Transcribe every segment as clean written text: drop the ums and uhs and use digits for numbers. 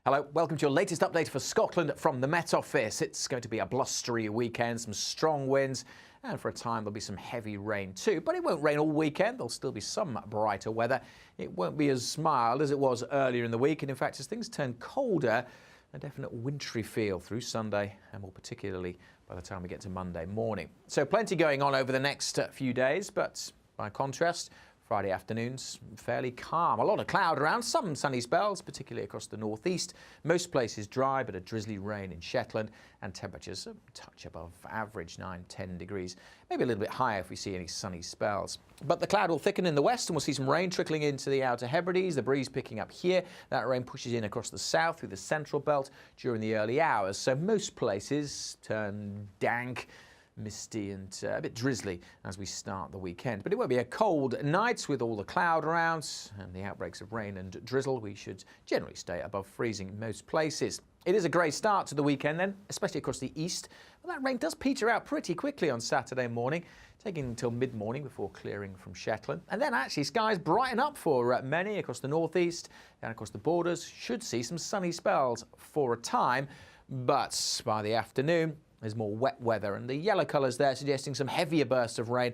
Hello, welcome to your latest update for Scotland from the Met Office. It's going to be a blustery weekend, some strong winds, and for a time there'll be some heavy rain too. But it won't rain all weekend, there'll still be some brighter weather. It won't be as mild as it was earlier in the week, and in fact as things turn colder, a definite wintry feel through Sunday, and more particularly by the time we get to Monday morning. So plenty going on over the next few days, but by contrast, Friday afternoons, fairly calm. A lot of cloud around, some sunny spells, particularly across the northeast. Most places dry, but a drizzly rain in Shetland, and temperatures a touch above average, 9-10 degrees. Maybe a little bit higher if we see any sunny spells. But the cloud will thicken in the west, and we'll see some rain trickling into the Outer Hebrides. The breeze picking up here. That rain pushes in across the south through the central belt during the early hours. So most places turn dank, misty and a bit drizzly as we start the weekend. But it won't be a cold night with all the cloud around and the outbreaks of rain and drizzle. We should generally stay above freezing in most places. It is a grey start to the weekend then, especially across the east. But that rain does peter out pretty quickly on Saturday morning, taking until mid-morning before clearing from Shetland. And then actually skies brighten up for many across the northeast and across the borders. Should see some sunny spells for a time, but by the afternoon there's more wet weather, and the yellow colours there suggesting some heavier bursts of rain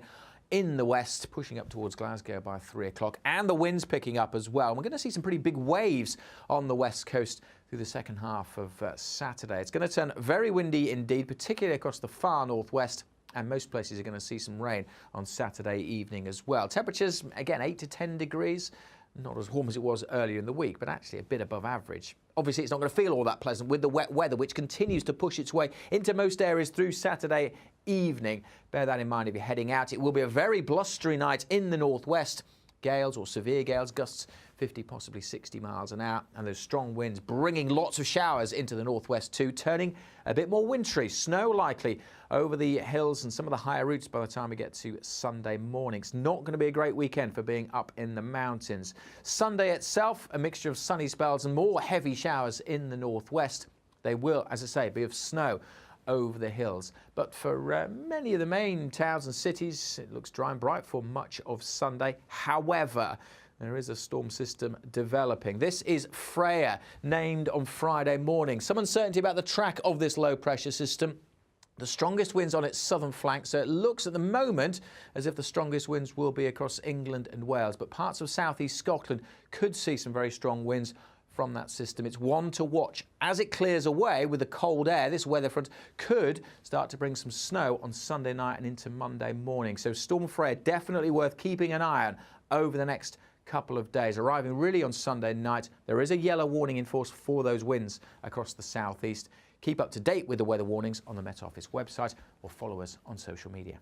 in the west, pushing up towards Glasgow by 3 o'clock, and the winds picking up as well. We're going to see some pretty big waves on the west coast through the second half of Saturday. It's going to turn very windy indeed, particularly across the far northwest, and most places are going to see some rain on Saturday evening as well. Temperatures, again, 8 to 10 degrees. Not as warm as it was earlier in the week, but actually a bit above average. Obviously, it's not going to feel all that pleasant with the wet weather, which continues to push its way into most areas through Saturday evening. Bear that in mind if you're heading out. It will be a very blustery night in the northwest. Gales or severe gales, gusts 50, possibly 60 miles an hour, and those strong winds bringing lots of showers into the northwest too, turning a bit more wintry. Snow likely over the hills and some of the higher routes by the time we get to Sunday morning. It's not going to be a great weekend for being up in the mountains. Sunday itself, a mixture of sunny spells and more heavy showers in the northwest. They will, as I say, be of snow over the hills. But for many of the main towns and cities, it looks dry and bright for much of Sunday. However, there is a storm system developing. This is Freya, named on Friday morning. Some uncertainty about the track of this low pressure system. The strongest winds on its southern flank, so it looks at the moment as if the strongest winds will be across England and Wales, but parts of southeast Scotland could see some very strong winds from that system. It's one to watch. As it clears away with the cold air, this weather front could start to bring some snow on Sunday night and into Monday morning. So Storm Freya definitely worth keeping an eye on over the next couple of days. Arriving really on Sunday night, there is a yellow warning in force for those winds across the southeast. Keep up to date with the weather warnings on the Met Office website or follow us on social media.